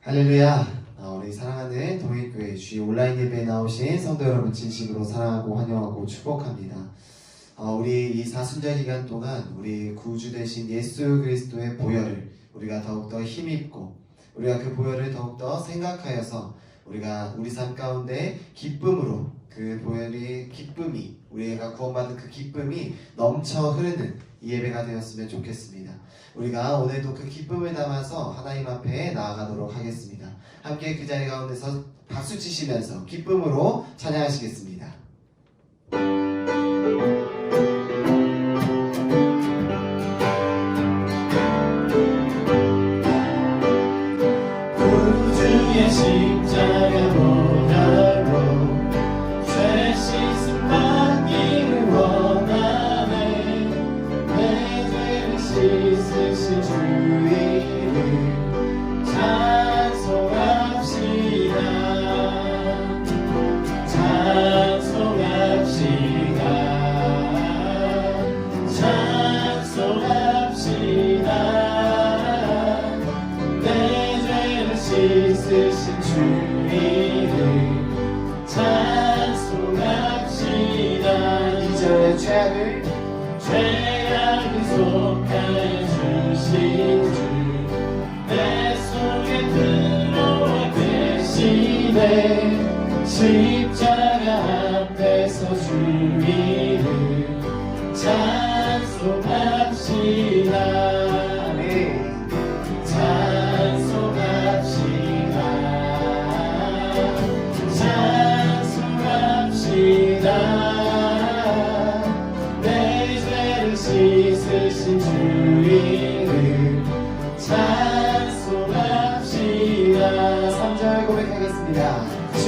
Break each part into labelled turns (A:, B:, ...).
A: 할렐루야. 우리 사랑하는 동행교회 주의 온라인 예배에 나오신 성도 여러분 진심으로 사랑하고 환영하고 축복합니다. 우리 이 사순절 기간 동안 우리 구주 되신 예수 그리스도의 보혈을 우리가 더욱더 힘입고 우리가 그 보혈을 더욱더 생각하여서 우리가 우리 삶 가운데 기쁨으로 그 보혈의 기쁨이 우리가 구원받은 그 기쁨이 넘쳐 흐르는 이 예배가 되었으면 좋겠습니다. 우리가 오늘도 그 기쁨을 담아서 하나님 앞에 나아가도록 하겠습니다. 함께 그 자리 가운데서 박수 치시면서 기쁨으로 찬양하시겠습니다.
B: 구주의 십자가 보혈로 죄 씻음 받기를 원하네. 내 죄를 씻으신 주 이름 찬송합시다. 찬송합시다. 찬송합시다. 씻으신 주 이름 찬송합시다.
A: 이전의
B: 죄악을 속하여 주신 주 내 속에 들어와 계시네. 십자가 앞에서 주 이름 찬송합시다. 씻으신 주 이름 찬송합시다.
A: 3절 고백하겠습니다.
B: 주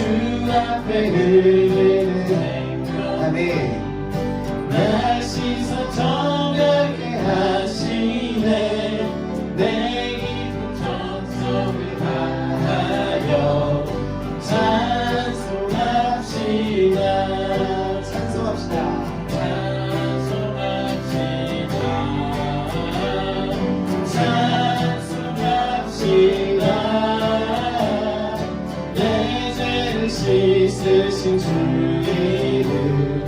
B: 앞에 흐르는 있으신 주 이름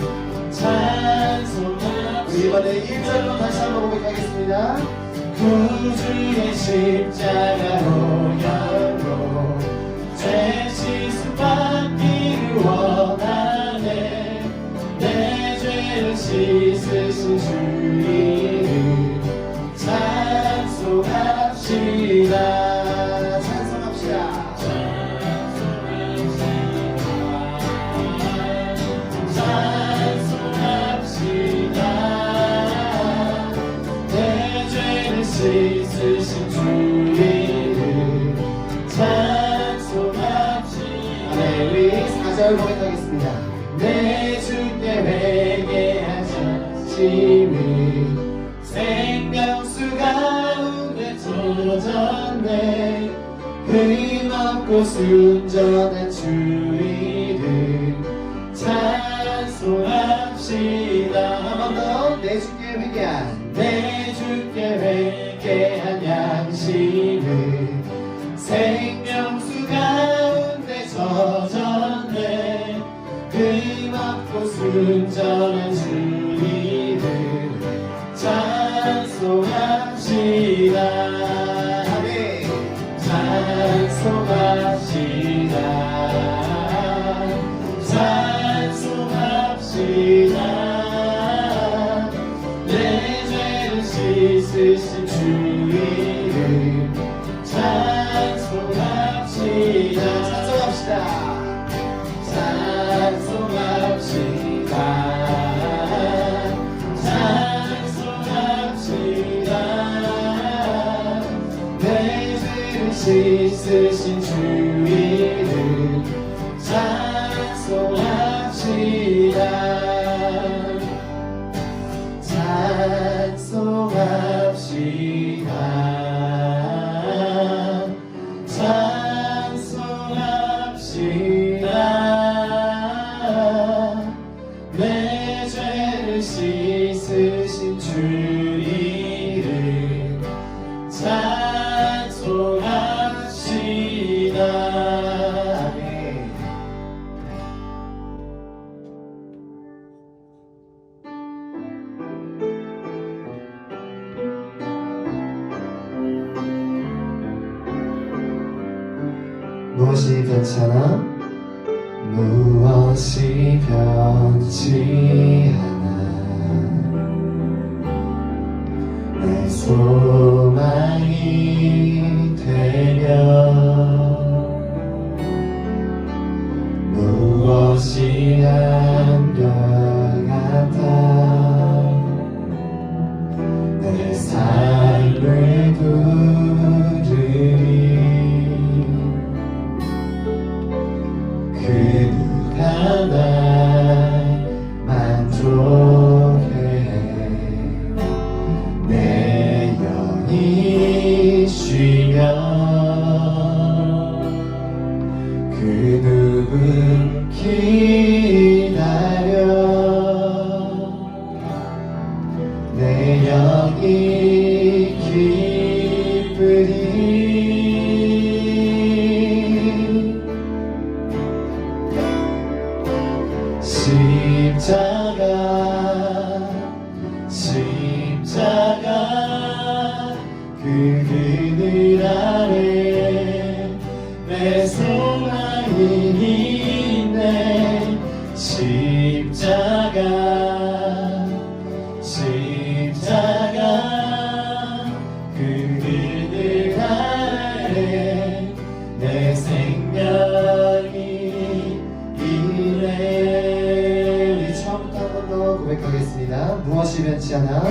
B: 찬송합시다.
A: 우리 이번에 1절로 다시 한번 고백하겠습니다.
B: 구주의 십자가로 열고 죄 씻음 받기를 원하네. 내 죄를 씻으신 주 이름 찬송합시다.
A: 찬송합시다.
B: 씻으신 주 이름 찬송합시다.
A: 네, 우리 4절 고백하겠습니다.
B: 내 주께 회개하셨으니 생명수 가운데 젖었네. 흠없고 순전한 주 이름 찬송합시다.
A: 한 번 더. 내 주께 회개한
B: 내 주께 회개한 양심은 생명수 가운데 젖었네. 흠없고 순전한 주 이름 찬송합시다.
A: 아멘.
B: 찬송합시다. 찬송합시다. 씻으신 주 이름 찬송합시다. 찬송합시다. 찬송합시다. 내 죄를 씻으신 주 이름 찬송합시다. 찬송합시다. 찬송합시다. 내 죄를 씻으신 주 이름 찬송합시다. 아멘.
A: 무엇이 변치 않아?
B: 무엇이 변치 않아. 내 소망이 되며 무엇이 한결같아. 내 삶을 부르리. 그 누가 날 만족해. 내 영이 쉬며 그 누군 기다려. 내 영이 기쁘리. 십자가 그 그늘 아래 내 소망이 있네. 십자가 그 그늘 아래 내 생명이 있네.
A: 우리 처음부터 한 번 더 고백하겠습니다. 무엇이 변치 않아?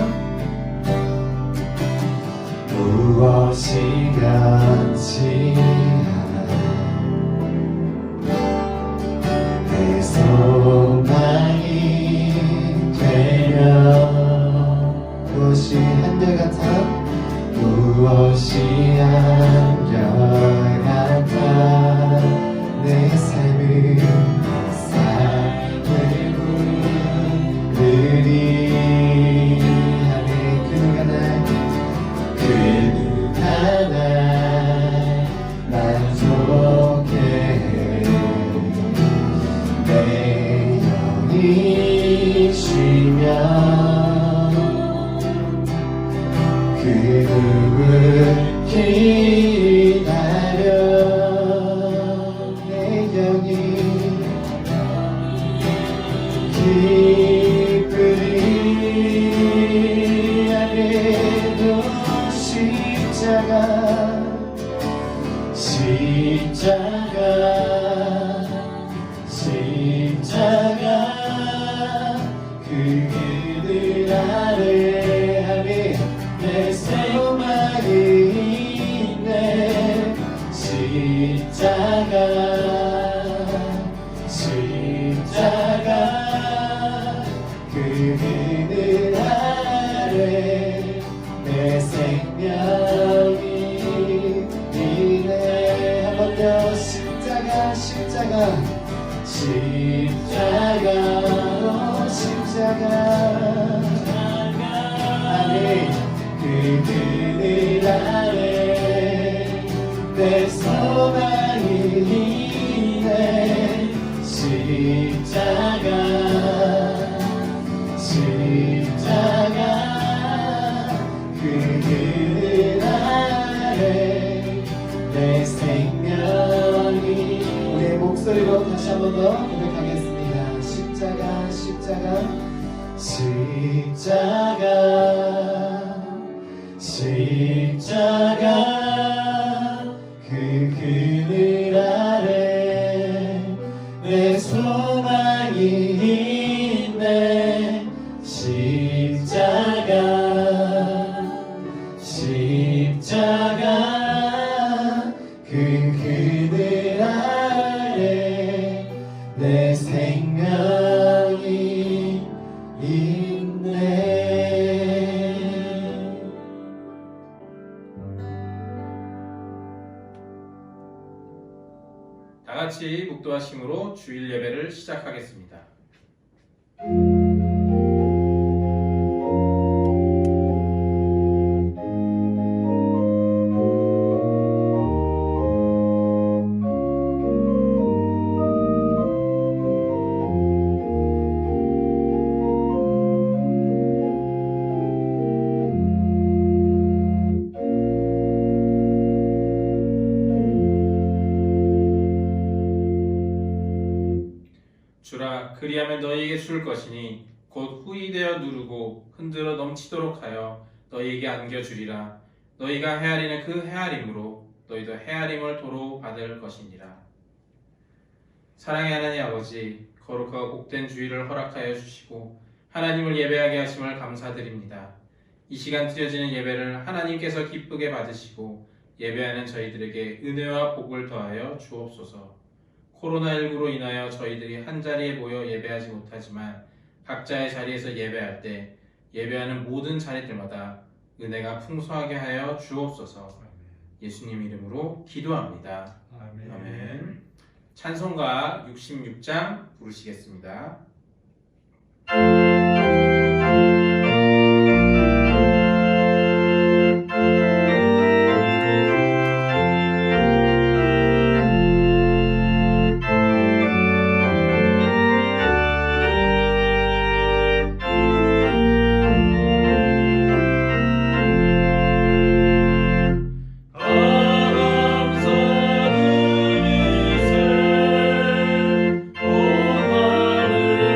B: 무엇이 변치 않아. 내 소망이 되며
A: 무엇이 한결같아?
B: 무엇이 한결같아. 내 삶을 부르리. 하네. 그 누가 날 만족해. 내 그 누굴 기다려 내 영이 기쁘리 아래도 십자가 그 그늘 아래 함이 내 소망이 있네 십자가 그 그늘 아래 내 생명이 있네 한 번 더 십자가 아니 그 그늘 아래 내 소망이 있네 십자가 그 그늘 아래 내 생명이 우리의 목소리로 다시 한 번 더 고백하겠습니다. 십자가 그 그늘 아래 내 소망이 있네 십자가 그 그늘 아래 내 생명이 있네.
C: 다 같이 묵도하심으로 주일 예배를 시작하겠습니다. 주라 그리하면 너희에게 줄 것이니 곧 후이되어 누르고 흔들어 넘치도록 하여 너희에게 안겨주리라. 너희가 헤아리는 그 헤아림으로 너희도 헤아림을 도로 받을 것이니라. 사랑의 하나님 아버지, 거룩하고 복된 주일을 허락하여 주시고 하나님을 예배하게 하심을 감사드립니다. 이 시간 드려지는 예배를 하나님께서 기쁘게 받으시고 예배하는 저희들에게 은혜와 복을 더하여 주옵소서. 코로나19로 인하여 저희들이 한자리에 모여 예배하지 못하지만 각자의 자리에서 예배할 때 예배하는 모든 자리들마다 은혜가 풍성하게 하여 주옵소서. 예수님 이름으로 기도합니다. 아멘. 찬송가 66장 부르시겠습니다.
B: 감사드리세 온 마음을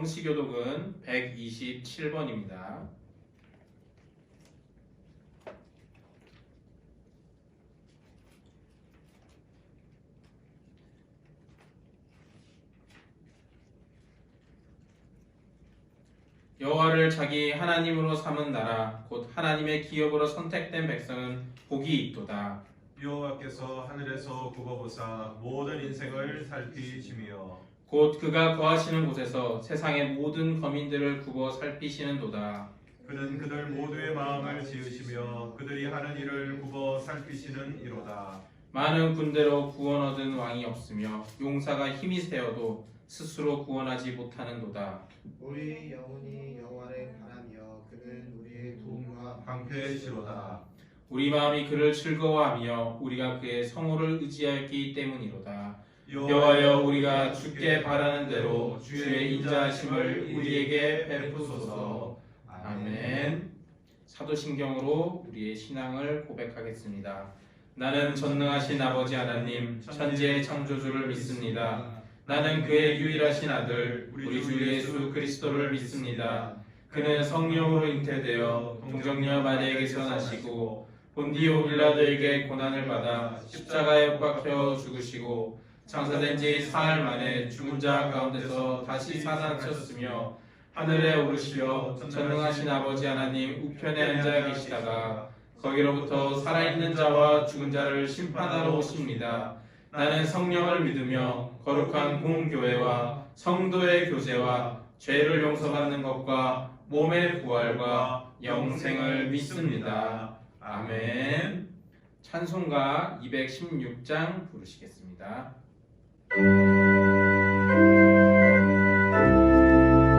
C: 성시교독은 127번입니다. 여호와를 자기 하나님으로 삼은 나라 곧 하나님의 기업으로 선택된 백성은 복이 있도다.
D: 여호와께서 하늘에서 굽어보사 모든 인생을 살피시며
C: 곧 그가 거하시는 곳에서 세상의 모든 거민들을 굽어 살피시는도다.
D: 그는 그들 모두의 마음을 지으시며 그들이 하는 일을 굽어 살피시는 이로다.
C: 많은 군대로 구원 얻은 왕이 없으며 용사가 힘이 세어도 스스로 구원하지 못하는도다.
A: 우리 영혼이 여호와를 바라며 그는 우리의 도움과
D: 방패시로다.
C: 우리 마음이 그를 즐거워하며 우리가 그의 성호를 의지하였기 때문이로다. 여호와여 우리가 주께 바라는 대로 주의 인자하심을 우리에게 베푸소서. 아멘. 사도신경으로 우리의 신앙을 고백하겠습니다. 나는 전능하신 아버지 하나님 천지의 창조주를 믿습니다. 나는 그의 유일하신 아들 우리 주 예수 그리스도를 믿습니다. 그는 성령으로 잉태되어 동정녀 마리아에게서 나시고 본디오 빌라도에게 고난을 받아 십자가에 못 박혀 죽으시고 장사된 지 사흘 만에 죽은 자 가운데서 다시 살아나셨으며 하늘에 오르시어 전능하신 아버지 하나님 우편에 앉아 계시다가 거기로부터 살아있는 자와 죽은 자를 심판하러 오십니다. 나는 성령을 믿으며 거룩한 공교회와 성도의 교제와 죄를 용서받는 것과 몸의 부활과 영생을 믿습니다. 아멘. 찬송가 216장 부르시겠습니다.
B: 성자의 귀한 복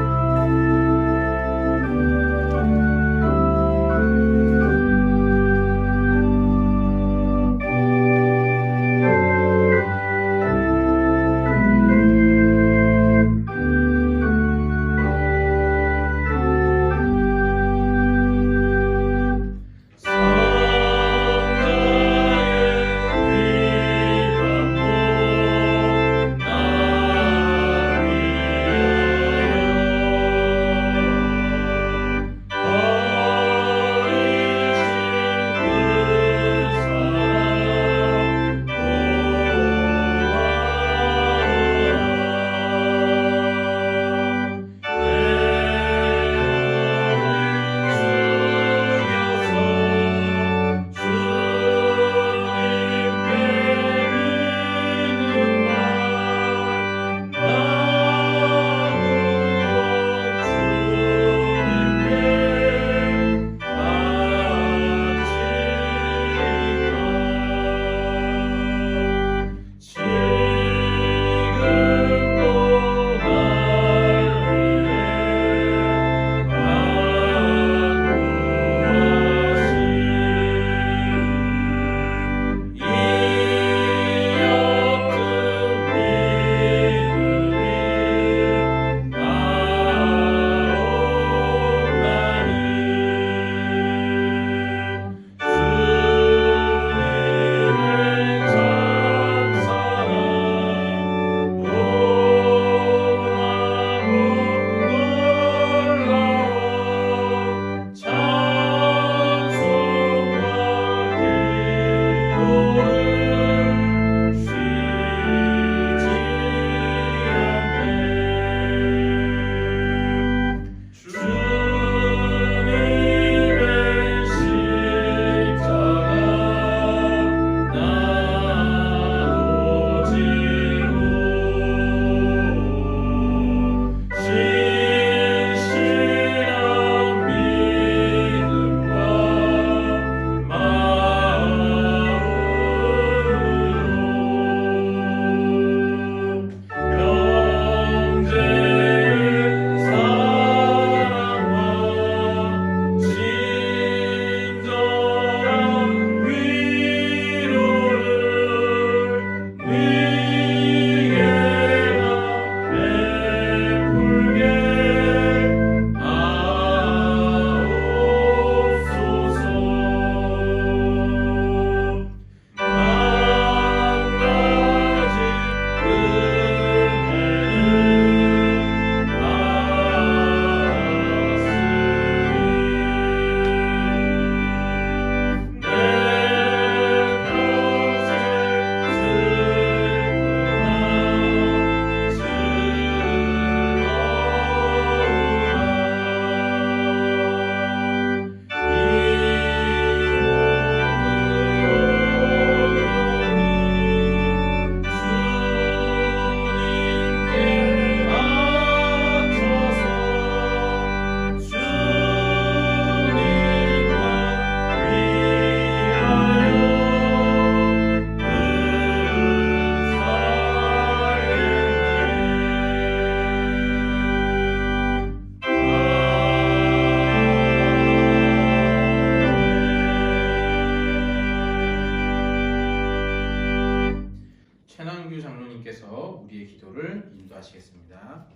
C: 기도를 인도하시겠습니다.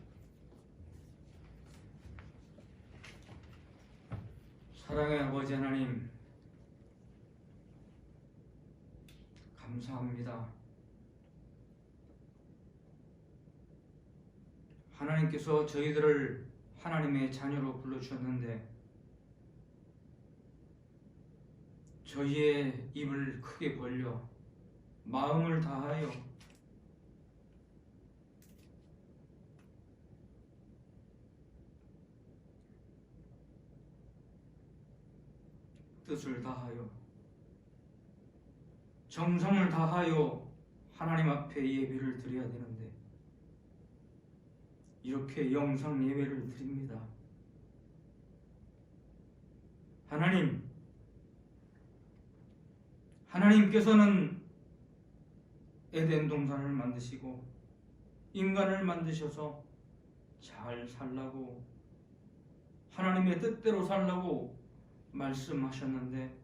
E: 사랑의 아버지 하나님, 감사합니다. 하나님께서 저희들을 하나님의 자녀로 불러주셨는데 저희의 입을 크게 벌려 마음을 다하여 뜻을 다하여 정성을 다하여 하나님 앞에 예배를 드려야 되는데 이렇게 영상 예배를 드립니다. 하나님께서는 에덴 동산을 만드시고 인간을 만드셔서 잘 살라고 하나님의 뜻대로 살라고 말씀하셨는데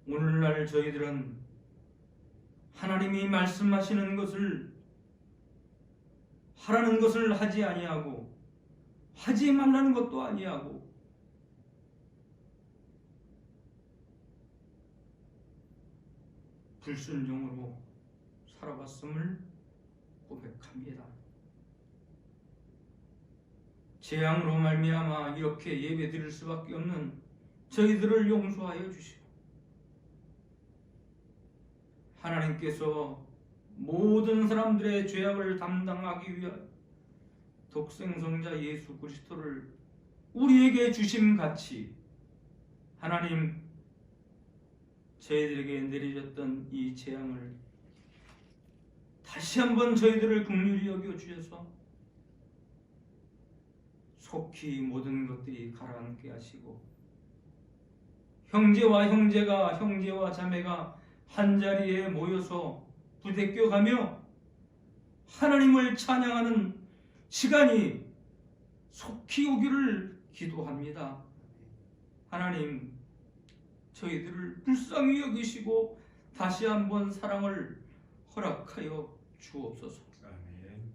E: 오늘날 저희들은 하나님이 말씀하시는 것을 하라는 것을 하지 아니하고 하지 말라는 것도 아니하고 불순종으로 살아왔음을 고백합니다. 재앙으로 말미암아 이렇게 예배드릴 수밖에 없는 저희들을 용서하여 주시고 하나님께서 모든 사람들의 죄악을 담당하기 위한 독생성자 예수 그리스도를 우리에게 주심같이 하나님 저희들에게 내리셨던 이 재앙을 다시 한번 저희들을 긍휼히 여겨 주셔서 속히 모든 것들이 가라앉게 하시고 형제와 형제가 형제와 자매가 한자리에 모여서 부대껴가며 하나님을 찬양하는 시간이 속히 오기를 기도합니다. 하나님 저희들을 불쌍히 여기시고 다시 한번 사랑을 허락하여 주옵소서.
D: 아멘.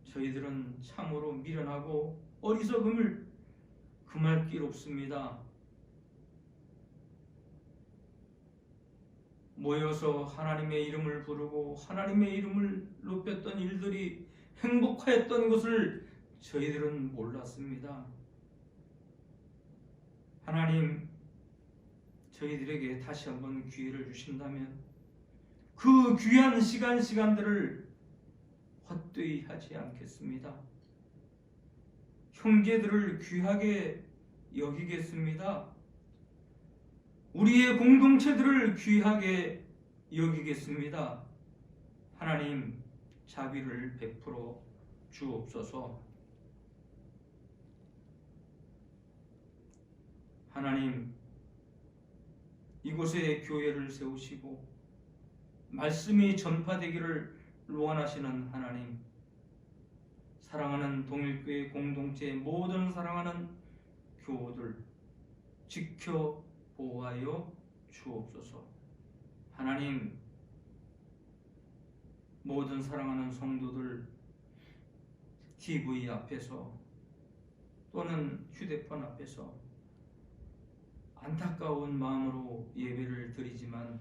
E: 저희들은 참으로 미련하고 어리석음을 금할 길 없습니다. 모여서 하나님의 이름을 부르고 하나님의 이름을 높였던 일들이 행복하였던 것을 저희들은 몰랐습니다. 하나님 저희들에게 다시 한번 기회를 주신다면 그 귀한 시간들을 헛되이 하지 않겠습니다. 형제들을 귀하게 여기겠습니다. 우리의 공동체들을 귀하게 여기겠습니다. 하나님 자비를 베풀어 주옵소서. 하나님 이곳에 교회를 세우시고 말씀이 전파되기를 원하시는 하나님, 사랑하는 동일교회 공동체 모든 사랑하는 교우들 지켜 보호하여 주옵소서. 하나님 모든 사랑하는 성도들 TV 앞에서 또는 휴대폰 앞에서 안타까운 마음으로 예배를 드리지만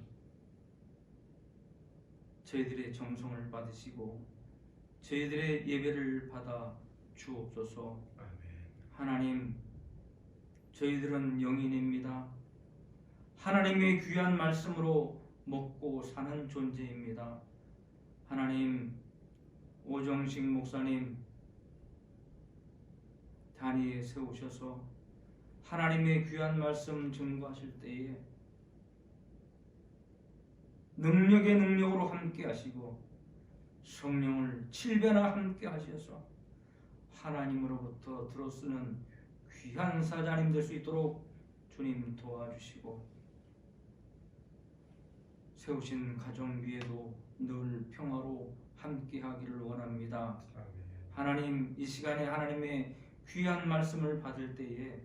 E: 저희들의 정성을 받으시고 저희들의 예배를 받아 주옵소서.
D: 아멘.
E: 하나님 저희들은 영인입니다. 하나님의 귀한 말씀으로 먹고 사는 존재입니다. 하나님 오정식 목사님 단위에 세우셔서 하나님의 귀한 말씀 증거하실 때에 능력의 능력으로 함께 하시고 성령을 7배나 함께 하셔서 하나님으로부터 들어쓰는 귀한 사자님 될 수 있도록 주님 도와주시고 세우신 가정 위에도 늘 평화로 함께 하기를 원합니다.
D: 아멘.
E: 하나님 이 시간에 하나님의 귀한 말씀을 받을 때에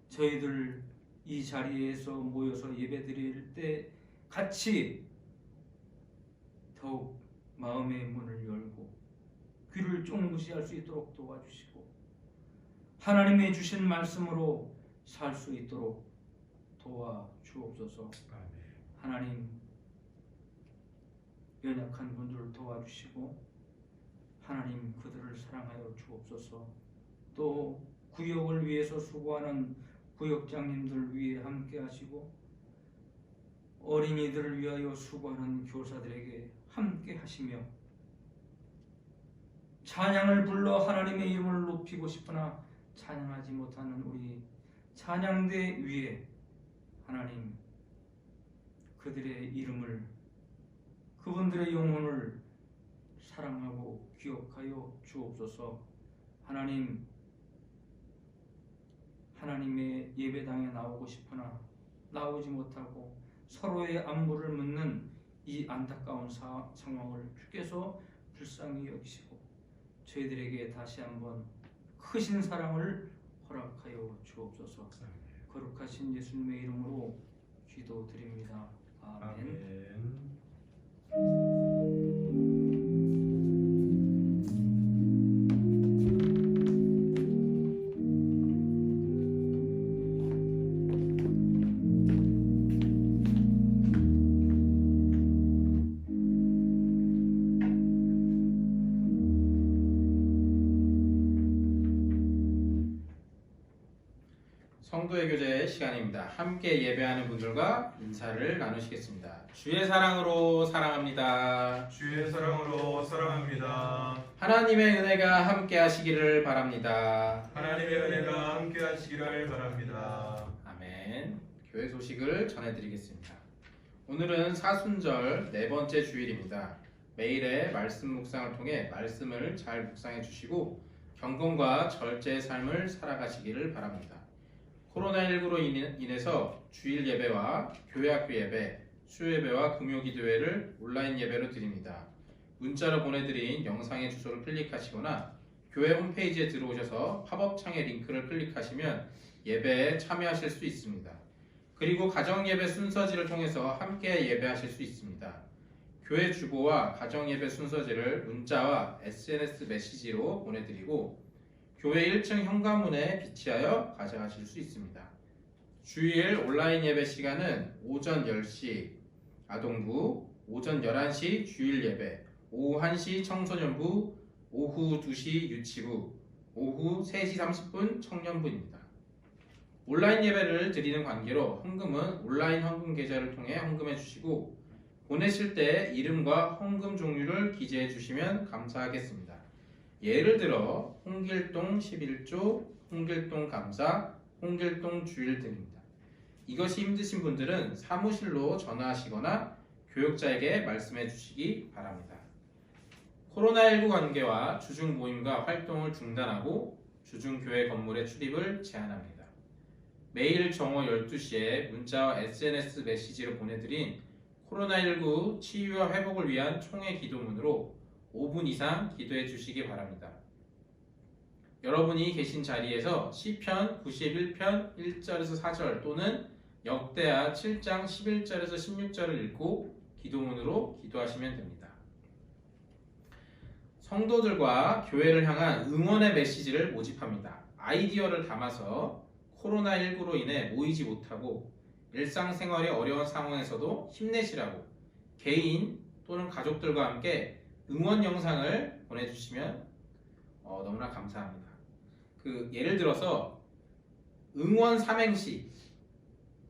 E: 저희들 이 자리에서 모여서 예배드릴 때 같이 더욱 마음의 문을 열고 귀를 쫑긋이 할 수 있도록 도와주시고 하나님의 주신 말씀으로 살 수 있도록 도와주옵소서. 하나님, 연약한 분들을 도와주시고 하나님 그들을 사랑하여 주옵소서. 또 구역을 위해서 수고하는 구역장님들 위해 함께 하시고 어린이들을 위하여 수고하는 교사들에게 함께 하시며 찬양을 불러 하나님의 이름을 높이고 싶으나 찬양하지 못하는 우리 찬양대 위에 하나님 그들의 이름을 그분들의 영혼을 사랑하고 기억하여 주옵소서. 하나님, 하나님의 예배당에 나오고 싶으나 나오지 못하고 서로의 안부를 묻는 이 안타까운 상황을 주께서 불쌍히 여기시고 저희들에게 다시 한번 크신 사랑을 허락하여 주옵소서. 거룩하신 예수님의 이름으로 기도드립니다. 아멘.
C: 성도의 교제 시간입니다. 함께 예배하는 분들과 인사를 나누시겠습니다. 주의 사랑으로 사랑합니다.
D: 주의 사랑으로 사랑합니다.
C: 하나님의 은혜가 함께 하시기를 바랍니다.
D: 하나님의 은혜가 함께 하시기를 바랍니다.
C: 아멘. 교회 소식을 전해드리겠습니다. 오늘은 사순절 네 번째 주일입니다. 매일의 말씀 묵상을 통해 말씀을 잘 묵상해 주시고 경건과 절제의 삶을 살아가시기를 바랍니다. 코로나19로 인해서 주일 예배와 교회학교 예배, 수요예배와 금요기도회를 온라인 예배로 드립니다. 문자로 보내드린 영상의 주소를 클릭하시거나 교회 홈페이지에 들어오셔서 팝업창의 링크를 클릭하시면 예배에 참여하실 수 있습니다. 그리고 가정예배 순서지를 통해서 함께 예배하실 수 있습니다. 교회 주보와 가정예배 순서지를 문자와 SNS 메시지로 보내드리고 교회 1층 현관문에 비치하여 가져가실 수 있습니다. 주일 온라인 예배 시간은 오전 10시 아동부, 오전 11시 주일 예배, 오후 1시 청소년부, 오후 2시 유치부, 오후 3시 30분 청년부입니다. 온라인 예배를 드리는 관계로 헌금은 온라인 헌금 계좌를 통해 헌금해 주시고 보내실 때 이름과 헌금 종류를 기재해 주시면 감사하겠습니다. 예를 들어 홍길동 11조, 홍길동 감사, 홍길동 주일 등입니다. 이것이 힘드신 분들은 사무실로 전화하시거나 교육자에게 말씀해 주시기 바랍니다. 코로나19 관계와 주중 모임과 활동을 중단하고 주중 교회 건물의 출입을 제한합니다. 매일 정오 12시에 문자와 SNS 메시지로 보내드린 코로나19 치유와 회복을 위한 총회 기도문으로 5분 이상 기도해 주시기 바랍니다. 여러분이 계신 자리에서 시편 91편 1절에서 4절 또는 역대하 7장 11절에서 16절을 읽고 기도문으로 기도하시면 됩니다. 성도들과 교회를 향한 응원의 메시지를 모집합니다. 아이디어를 담아서 코로나19로 인해 모이지 못하고 일상생활이 어려운 상황에서도 힘내시라고 개인 또는 가족들과 함께 응원 영상을 보내주시면 너무나 감사합니다. 예를 들어서 응원 삼행시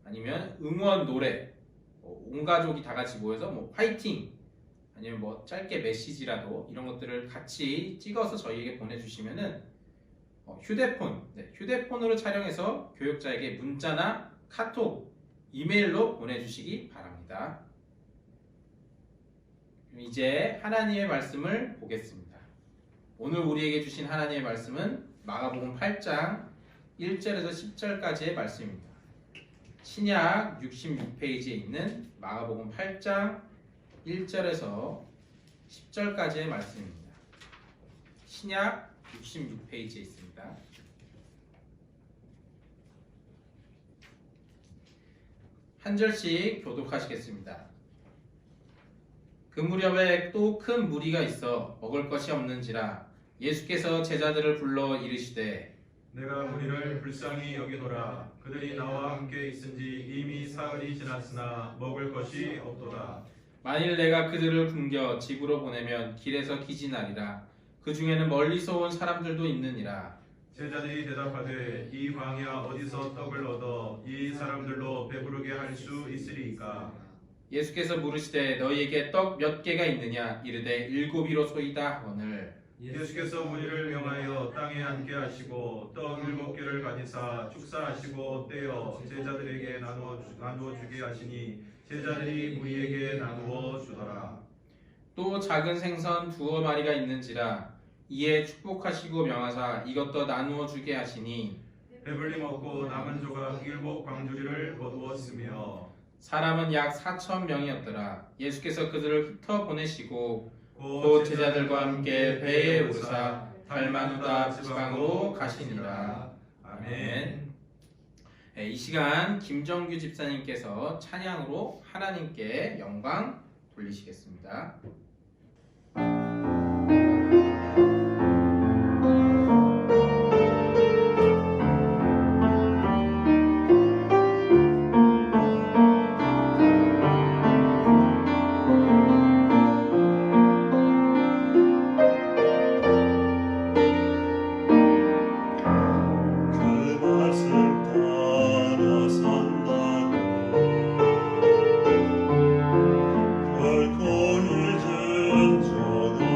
C: 아니면 응원 노래 온 가족이 다 같이 모여서 화이팅 아니면 짧게 메시지라도 이런 것들을 같이 찍어서 저희에게 보내주시면은 휴대폰으로 촬영해서 교육자에게 문자나 카톡, 이메일로 보내주시기 바랍니다. 이제 하나님의 말씀을 보겠습니다. 오늘 우리에게 주신 하나님의 말씀은 마가복음 8장 1절에서 10절까지의 말씀입니다. 신약 66페이지에 있는 마가복음 8장 1절에서 10절까지의 말씀입니다. 신약 66페이지에 있습니다. 한 절씩 교독하시겠습니다. 그 무렵에 또 큰 무리가 있어 먹을 것이 없는지라 예수께서 제자들을 불러 이르시되
D: 내가 우리를 불쌍히 여기노라. 그들이 나와 함께 있은지 이미 사흘이 지났으나 먹을 것이 없도다.
C: 만일 내가 그들을 굶겨 집으로 보내면 길에서 기진하리라. 그 중에는 멀리서 온 사람들도 있느니라.
D: 제자들이 대답하되 이 광야 어디서 떡을 얻어 이 사람들로 배부르게 할 수 있으리이까?
C: 예수께서 물으시되 너희에게 떡 몇 개가 있느냐? 이르되 7이로소이다 하거늘.
D: 예수께서 무리를 명하여 땅에 앉게 하시고 떡 7개를 가지사 축사하시고 떼어 제자들에게 나누어 주게 하시니 제자들이 무리에게 나누어 주더라.
C: 또 작은 생선 2마리가 있는지라 이에 축복하시고 명하사 이것도 나누어 주게 하시니
D: 배불리 먹고 남은 조각 7 광주리를 거두었으며
C: 사람은 약 4,000명이었더라. 예수께서 그들을 흩어 보내시고 곧 제자들과 함께 배에 오르사 달마누다 지방으로 가시니라. 아멘. 이 시간 김정규 집사님께서 찬양으로 하나님께 영광 돌리시겠습니다.
B: 그 맛을 따라 산다고 결코 잊은 적은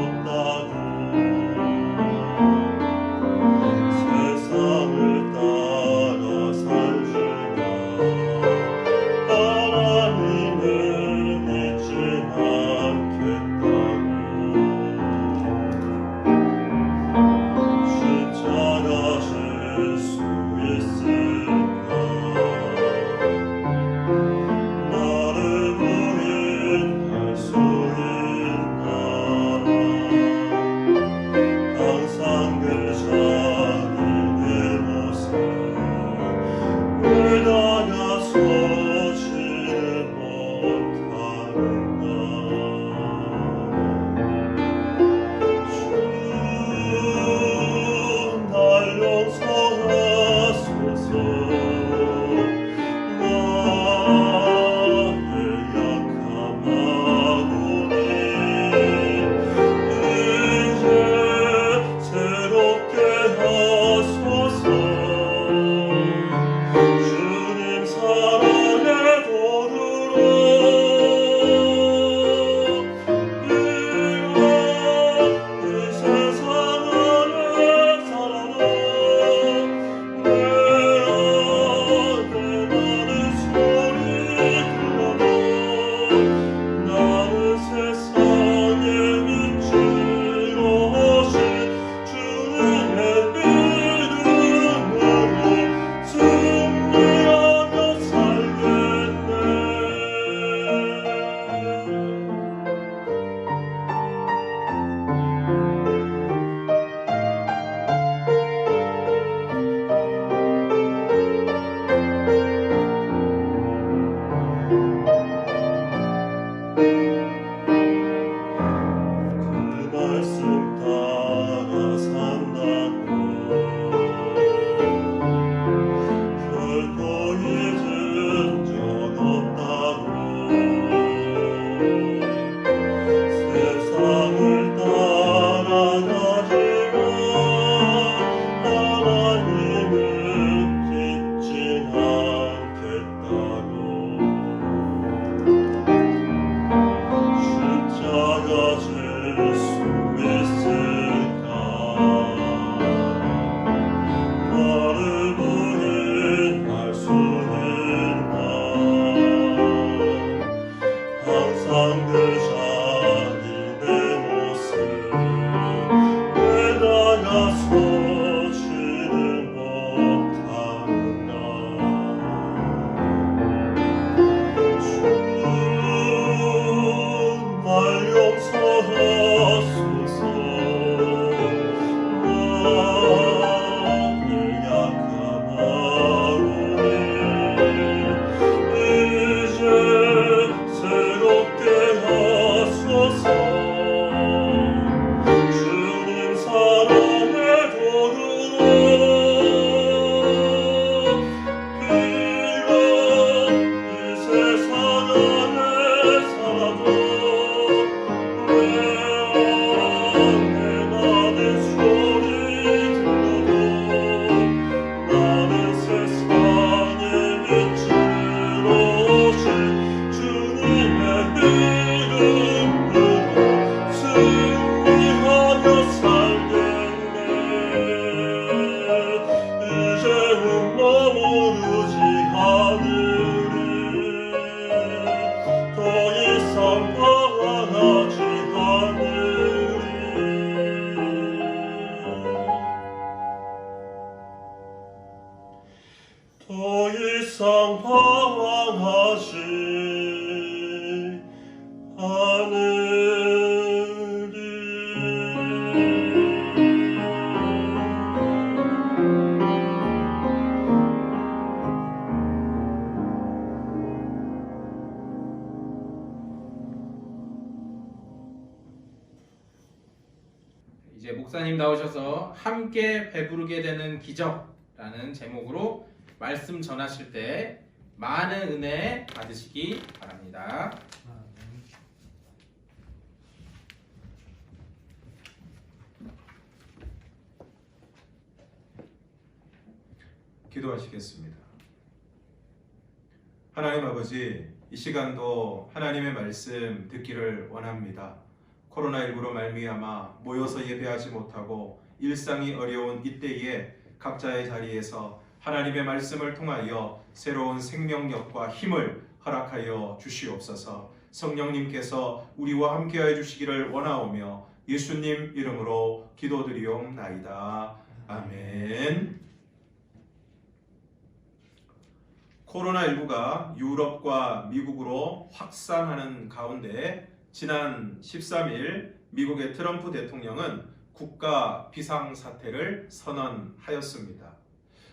C: 이제 목사님 나오셔서 함께 배부르게 되는 기적라는 제목으로 말씀 전하실 때 많은 은혜 받으시기 바랍니다.
F: 기도하시겠습니다. 하나님 아버지, 이 시간도 하나님의 말씀 듣기를 원합니다. 코로나19로 말미암아 모여서 예배하지 못하고 일상이 어려운 이때에 각자의 자리에서 하나님의 말씀을 통하여 새로운 생명력과 힘을 허락하여 주시옵소서. 성령님께서 우리와 함께하여 주시기를 원하오며 예수님 이름으로 기도드리옵나이다. 아멘. 코로나19가 유럽과 미국으로 확산하는 가운데 지난 13일 미국의 트럼프 대통령은 국가 비상사태를 선언하였습니다.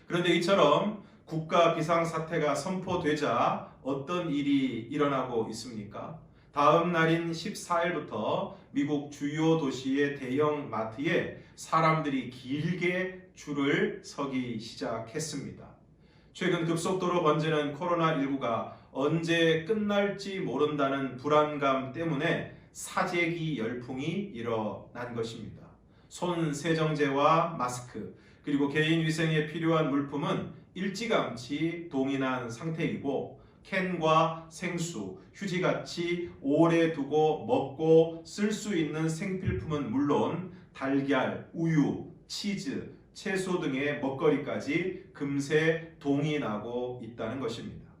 F: 그런데 이처럼 국가 비상사태가 선포되자 어떤 일이 일어나고 있습니까? 다음 날인 14일부터 미국 주요 도시의 대형 마트에 사람들이 길게 줄을 서기 시작했습니다. 최근 급속도로 번지는 코로나19가 언제 끝날지 모른다는 불안감 때문에 사재기 열풍이 일어난 것입니다. 손 세정제와 마스크, 그리고 개인 위생에 필요한 물품은 일찌감치 동인한 상태이고 캔과 생수, 휴지같이 오래 두고 먹고 쓸 수 있는 생필품은 물론 달걀, 우유, 치즈, 채소 등의 먹거리까지 금세 동인하고 있다는 것입니다.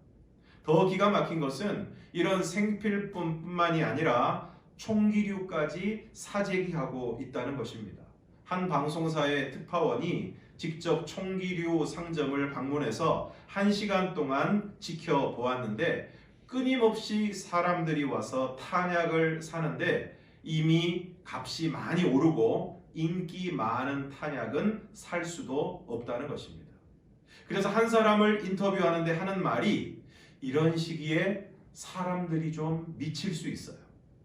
F: 더 기가 막힌 것은 이런 생필품뿐만이 아니라 총기류까지 사재기하고 있다는 것입니다. 한 방송사의 특파원이 직접 총기류 상점을 방문해서 1시간 동안 지켜보았는데 끊임없이 사람들이 와서 탄약을 사는데 이미 값이 많이 오르고 인기 많은 탄약은 살 수도 없다는 것입니다. 그래서 한 사람을 인터뷰하는데 하는 말이 이런 시기에 사람들이 좀 미칠 수 있어요.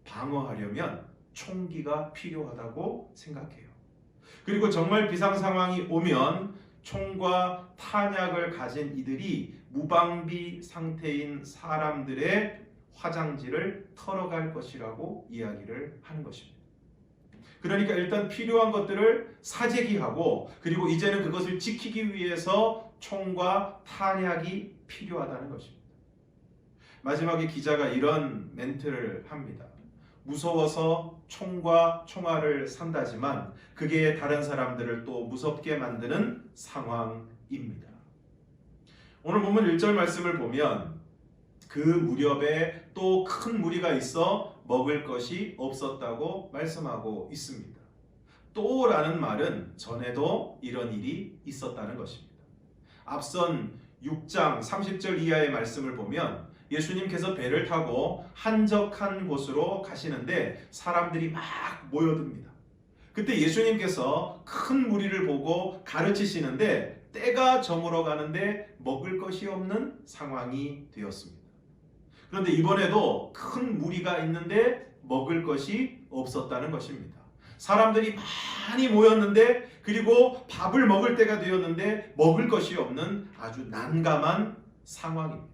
F: 방어하려면 총기가 필요하다고 생각해요. 그리고 정말 비상 상황이 오면 총과 탄약을 가진 이들이 무방비 상태인 사람들의 화장지를 털어갈 것이라고 이야기를 하는 것입니다. 그러니까 일단 필요한 것들을 사재기하고 그리고 이제는 그것을 지키기 위해서 총과 탄약이 필요하다는 것입니다. 마지막에 기자가 이런 멘트를 합니다. 무서워서 총과 총알을 산다지만 그게 다른 사람들을 또 무섭게 만드는 상황입니다. 오늘 본문 1절 말씀을 보면 그 무렵에 또 큰 무리가 있어 먹을 것이 없었다고 말씀하고 있습니다. 또라는 말은 전에도 이런 일이 있었다는 것입니다. 앞선 6장 30절 이하의 말씀을 보면 예수님께서 배를 타고 한적한 곳으로 가시는데 사람들이 막 모여듭니다. 그때 예수님께서 큰 무리를 보고 가르치시는데 때가 저물어 가는데 먹을 것이 없는 상황이 되었습니다. 그런데 이번에도 큰 무리가 있는데 먹을 것이 없었다는 것입니다. 사람들이 많이 모였는데 그리고 밥을 먹을 때가 되었는데 먹을 것이 없는 아주 난감한 상황입니다.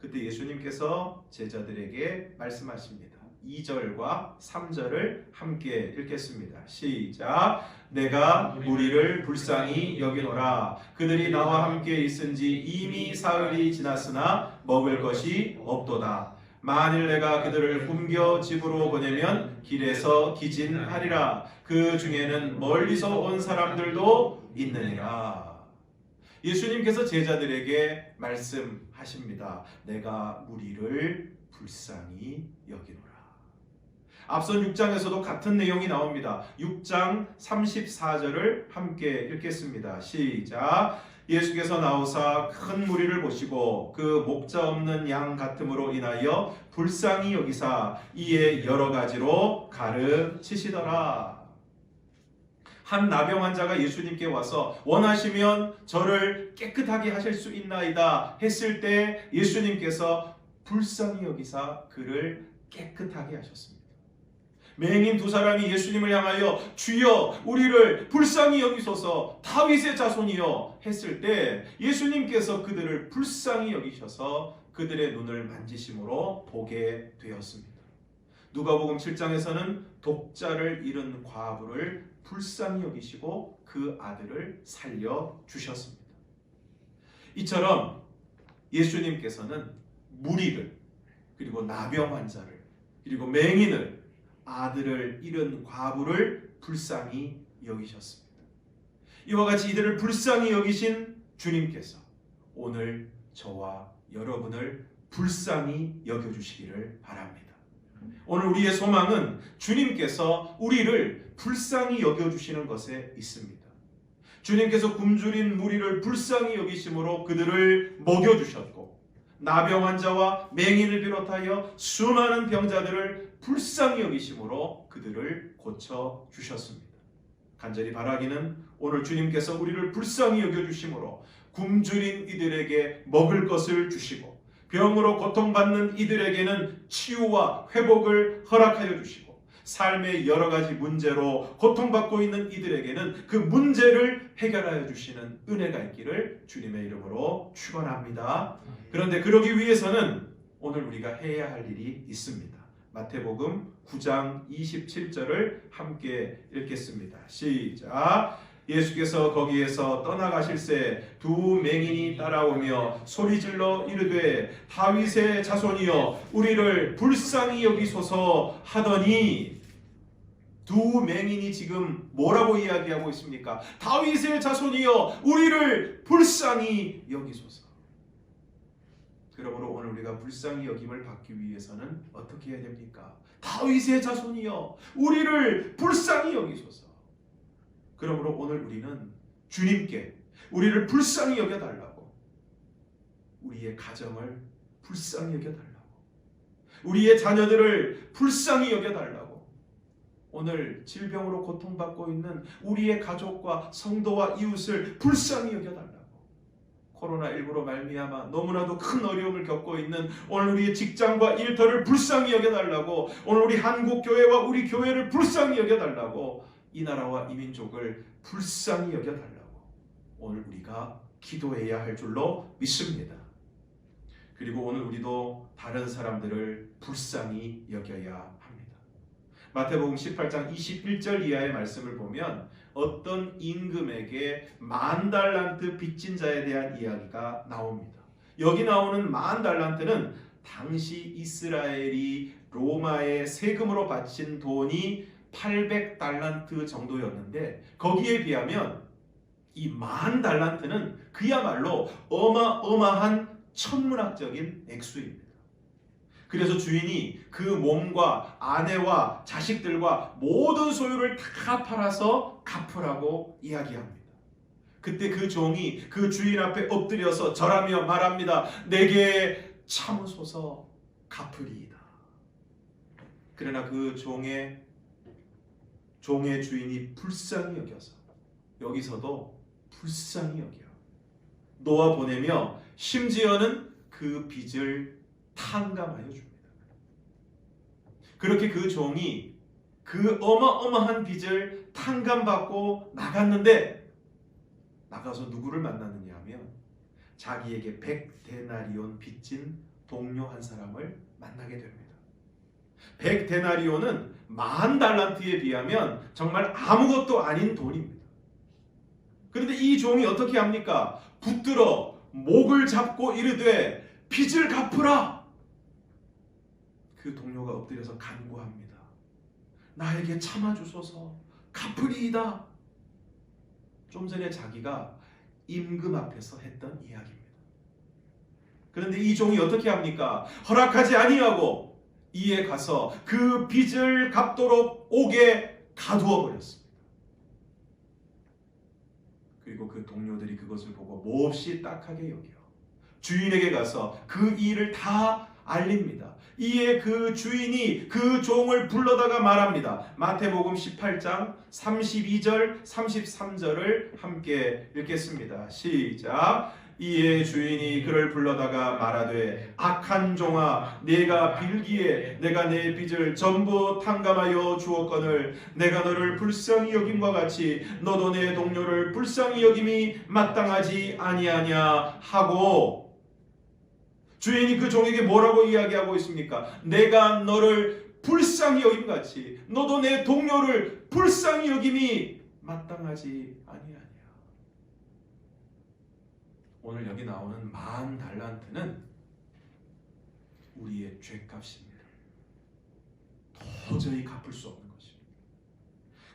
F: 그때 예수님께서 제자들에게 말씀하십니다. 2절과 3절을 함께 읽겠습니다. 시작. 내가 무리를 불쌍히 여기노라. 그들이 나와 함께 있은지 이미 사흘이 지났으나 먹을 것이 없도다. 만일 내가 그들을 굶겨 집으로 보내면 길에서 기진하리라. 그 중에는 멀리서 온 사람들도 있느니라. 예수님께서 제자들에게 말씀하십니다. 내가 무리를 불쌍히 여기노라. 앞선 6장에서도 같은 내용이 나옵니다. 6장 34절을 함께 읽겠습니다. 시작. 예수께서 나오사 큰 무리를 보시고 그 목자 없는 양 같음으로 인하여 불쌍히 여기사 이에 여러 가지로 가르치시더라. 한 나병 환자가 예수님께 와서 원하시면 저를 깨끗하게 하실 수 있나이다 했을 때 예수님께서 불쌍히 여기사 그를 깨끗하게 하셨습니다. 맹인 두 사람이 예수님을 향하여 주여 우리를 불쌍히 여기소서 다윗의 자손이여 했을 때 예수님께서 그들을 불쌍히 여기셔서 그들의 눈을 만지심으로 보게 되었습니다. 누가복음 7장에서는 독자를 잃은 과부를 불쌍히 여기시고 그 아들을 살려주셨습니다. 이처럼 예수님께서는 무리를 그리고 나병 환자를 그리고 맹인을 아들을 잃은 과부를 불쌍히 여기셨습니다. 이와 같이 이들을 불쌍히 여기신 주님께서 오늘 저와 여러분을 불쌍히 여겨주시기를 바랍니다. 오늘 우리의 소망은 주님께서 우리를 불쌍히 여겨주시는 것에 있습니다. 주님께서 굶주린 무리를 불쌍히 여기심으로 그들을 먹여주셨고 나병 환자와 맹인을 비롯하여 수많은 병자들을 불쌍히 여기심으로 그들을 고쳐주셨습니다. 간절히 바라기는 오늘 주님께서 우리를 불쌍히 여겨주심으로 굶주린 이들에게 먹을 것을 주시고 병으로 고통받는 이들에게는 치유와 회복을 허락하여 주시고 삶의 여러 가지 문제로 고통받고 있는 이들에게는 그 문제를 해결하여 주시는 은혜가 있기를 주님의 이름으로 축원합니다. 그런데 그러기 위해서는 오늘 우리가 해야 할 일이 있습니다. 마태복음 9장 27절을 함께 읽겠습니다. 시작. 예수께서 거기에서 떠나가실새 두 맹인이 따라오며 소리질러 이르되 다윗의 자손이여 우리를 불쌍히 여기소서 하더니 두 맹인이 지금 뭐라고 이야기하고 있습니까? 다윗의 자손이여 우리를 불쌍히 여기소서. 그러므로 오늘 우리가 불쌍히 여김을 받기 위해서는 어떻게 해야 됩니까? 다윗의 자손이여 우리를 불쌍히 여기소서. 그러므로 오늘 우리는 주님께 우리를 불쌍히 여겨달라고, 우리의 가정을 불쌍히 여겨달라고, 우리의 자녀들을 불쌍히 여겨달라고, 오늘 질병으로 고통받고 있는 우리의 가족과 성도와 이웃을 불쌍히 여겨달라고, 코로나19로 말미암아 너무나도 큰 어려움을 겪고 있는 오늘 우리의 직장과 일터를 불쌍히 여겨달라고, 오늘 우리 한국교회와 우리 교회를 불쌍히 여겨달라고, 이 나라와 이 민족을 불쌍히 여겨달라고 오늘 우리가 기도해야 할 줄로 믿습니다. 그리고 오늘 우리도 다른 사람들을 불쌍히 여겨야 합니다. 마태복음 18장 21절 이하의 말씀을 보면 어떤 임금에게 10,000달란트 빚진 자에 대한 이야기가 나옵니다. 여기 나오는 10,000달란트는 당시 이스라엘이 로마의 세금으로 바친 돈이 800달란트 정도였는데 거기에 비하면 이 10,000달란트는 그야말로 어마어마한 천문학적인 액수입니다. 그래서 주인이 그 몸과 아내와 자식들과 모든 소유를 다 팔아서 갚으라고 이야기합니다. 그때 그 종이 그 주인 앞에 엎드려서 절하며 말합니다. 내게 참으소서 갚으리이다. 그러나 그 종의 주인이 불쌍히 여겨서 여기서도 불쌍히 여겨 놓아 보내며 심지어는 그 빚을 탕감하여 줍니다. 그렇게 그 종이 그 어마어마한 빚을 탕감받고 나갔는데 나가서 누구를 만났느냐 하면 자기에게 100데나리온 빚진 동료 한 사람을 만나게 됩니다. 100데나리온은 10,000달란트에 비하면 정말 아무것도 아닌 돈입니다. 그런데 이 종이 어떻게 합니까? 붙들어 목을 잡고 이르되 빚을 갚으라. 그 동료가 엎드려서 간구합니다. 나에게 참아주소서 갚으리이다. 좀 전에 자기가 임금 앞에서 했던 이야기입니다. 그런데 이 종이 어떻게 합니까? 허락하지 아니하고 이에 가서 그 빚을 갚도록 옥에 가두어 버렸습니다. 그리고 그 동료들이 그것을 보고 몹시 딱하게 여겨 주인에게 가서 그 일을 다 알립니다. 이에 그 주인이 그 종을 불러다가 말합니다. 마태복음 18장 32절 33절을 함께 읽겠습니다. 시작. 이에 주인이 그를 불러다가 말하되 악한 종아 네가 빌기에 내가 내 빚을 전부 탕감하여 주었거늘 내가 너를 불쌍히 여김과 같이 너도 내 동료를 불쌍히 여김이 마땅하지 아니하냐 하고 주인이 그 종에게 뭐라고 이야기하고 있습니까? 내가 너를 불쌍히 여김같이 너도 내 동료를 불쌍히 여김이 마땅하지 아니하냐. 오늘 여기 나오는 40달란트는 우리의 죄값입니다. 도저히 갚을 수 없는 것입니다.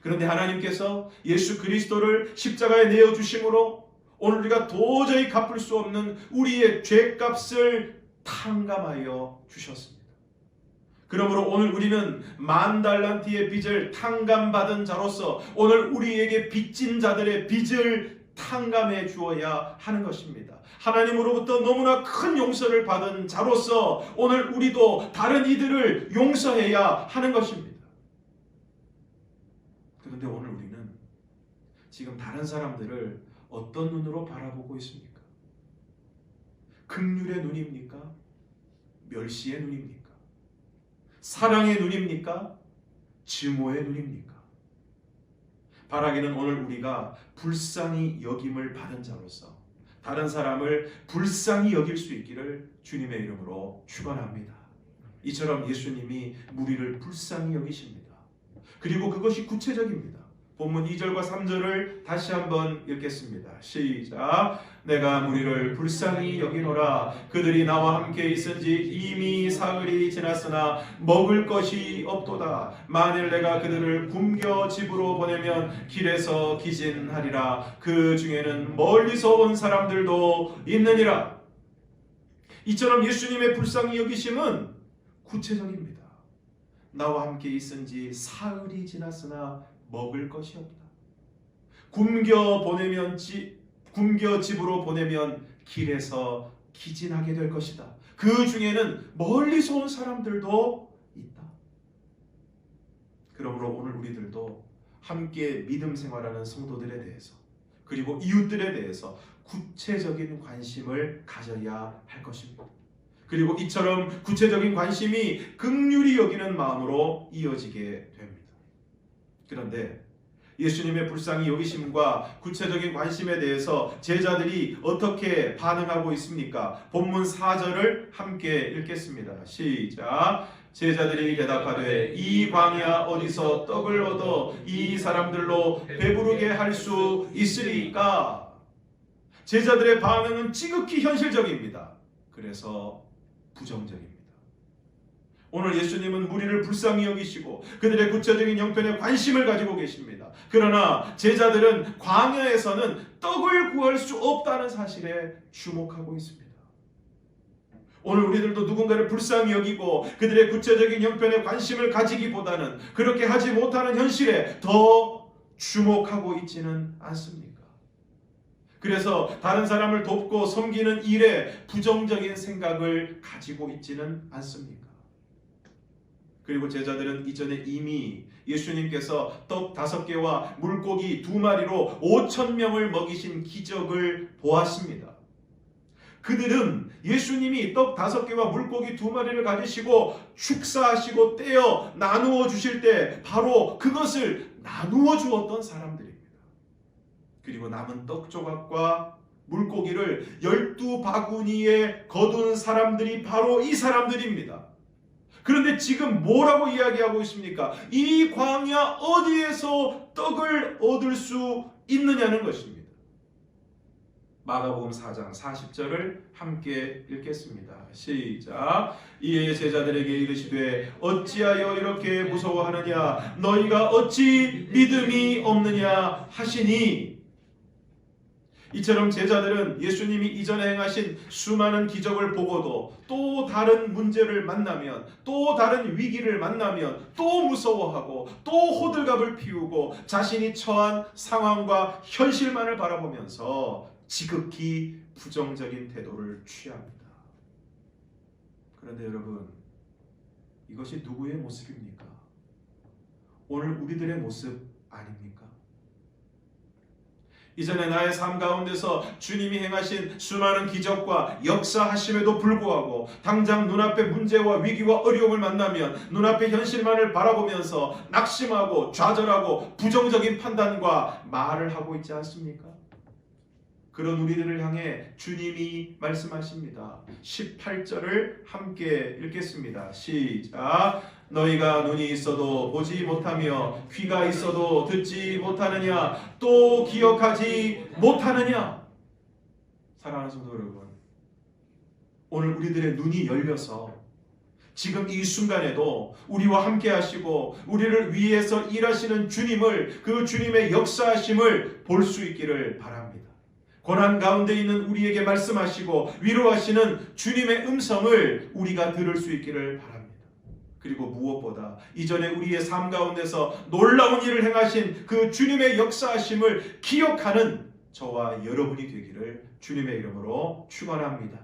F: 그런데 하나님께서 예수 그리스도를 십자가에 내어주심으로 오늘 우리가 도저히 갚을 수 없는 우리의 죄값을 탕감하여 주셨습니다. 그러므로 오늘 우리는 10,000달란트의 빚을 탕감받은 자로서 오늘 우리에게 빚진 자들의 빚을 탕감해 주어야 하는 것입니다. 하나님으로부터 너무나 큰 용서를 받은 자로서 오늘 우리도 다른 이들을 용서해야 하는 것입니다. 그런데 오늘 우리는 지금 다른 사람들을 어떤 눈으로 바라보고 있습니까? 긍휼의 눈입니까? 멸시의 눈입니까? 사랑의 눈입니까? 증오의 눈입니까? 바라기는 오늘 우리가 불쌍히 여김을 받은 자로서 다른 사람을 불쌍히 여길 수 있기를 주님의 이름으로 축원합니다. 이처럼 예수님이 무리를 불쌍히 여기십니다. 그리고 그것이 구체적입니다. 본문 2절과 3절을 다시 한번 읽겠습니다. 시작. 내가 무리를 불쌍히 여기노라. 그들이 나와 함께 있은지 이미 사흘이 지났으나 먹을 것이 없도다. 만일 내가 그들을 굶겨 집으로 보내면 길에서 기진하리라. 그 중에는 멀리서 온 사람들도 있느니라. 이처럼 예수님의 불쌍히 여기심은 구체적입니다. 나와 함께 있은지 사흘이 지났으나 먹을 것이 없다. 굶겨 집으로 보내면 길에서 기진하게 될 것이다. 그 중에는 멀리서 온 사람들도 있다. 그러므로 오늘 우리들도 함께 믿음 생활하는 성도들에 대해서 그리고 이웃들에 대해서 구체적인 관심을 가져야 할 것입니다. 그리고 이처럼 구체적인 관심이 긍휼히 여기는 마음으로 이어지게 됩니다. 그런데 예수님의 불쌍히 여기심과 구체적인 관심에 대해서 제자들이 어떻게 반응하고 있습니까? 본문 4절을 함께 읽겠습니다. 시작. 제자들이 대답하되 이 광야 어디서 떡을 얻어 이 사람들로 배부르게 할 수 있으리까? 제자들의 반응은 지극히 현실적입니다. 그래서 부정적입니다. 오늘 예수님은 무리를 불쌍히 여기시고 그들의 구체적인 형편에 관심을 가지고 계십니다. 그러나 제자들은 광야에서는 떡을 구할 수 없다는 사실에 주목하고 있습니다. 오늘 우리들도 누군가를 불쌍히 여기고 그들의 구체적인 형편에 관심을 가지기보다는 그렇게 하지 못하는 현실에 더 주목하고 있지는 않습니까? 그래서 다른 사람을 돕고 섬기는 일에 부정적인 생각을 가지고 있지는 않습니까? 그리고 제자들은 이전에 이미 예수님께서 떡 5개와 물고기 2마리로 5,000명을 먹이신 기적을 보았습니다. 그들은 예수님이 떡 5개와 물고기 2마리를 가지시고 축사하시고 떼어 나누어 주실 때 바로 그것을 나누어 주었던 사람들입니다. 그리고 남은 떡 조각과 물고기를 12바구니에 거둔 사람들이 바로 이 사람들입니다. 그런데 지금 뭐라고 이야기하고 있습니까? 이 광야 어디에서 떡을 얻을 수 있느냐는 것입니다. 마가복음 4장 40절을 함께 읽겠습니다. 시작. 이에 제자들에게 이르시되 어찌하여 이렇게 무서워하느냐? 너희가 어찌 믿음이 없느냐 하시니. 이처럼 제자들은 예수님이 이전에 행하신 수많은 기적을 보고도 또 다른 문제를 만나면 또 다른 위기를 만나면 또 무서워하고 또 호들갑을 피우고 자신이 처한 상황과 현실만을 바라보면서 지극히 부정적인 태도를 취합니다. 그런데 여러분, 이것이 누구의 모습입니까? 오늘 우리들의 모습 아닙니까? 이전에 나의 삶 가운데서 주님이 행하신 수많은 기적과 역사하심에도 불구하고 당장 눈앞에 문제와 위기와 어려움을 만나면 눈앞의 현실만을 바라보면서 낙심하고 좌절하고 부정적인 판단과 말을 하고 있지 않습니까? 그런 우리들을 향해 주님이 말씀하십니다. 18절을 함께 읽겠습니다. 시작. 너희가 눈이 있어도 보지 못하며 귀가 있어도 듣지 못하느냐, 또 기억하지 못하느냐. 사랑하는 성도 여러분, 오늘 우리들의 눈이 열려서 지금 이 순간에도 우리와 함께 하시고 우리를 위해서 일하시는 주님을, 그 주님의 역사하심을 볼 수 있기를 바랍니다. 고난 가운데 있는 우리에게 말씀하시고 위로하시는 주님의 음성을 우리가 들을 수 있기를 바랍니다. 그리고 무엇보다 이전에 우리의 삶 가운데서 놀라운 일을 행하신 그 주님의 역사하심을 기억하는 저와 여러분이 되기를 주님의 이름으로 축원합니다.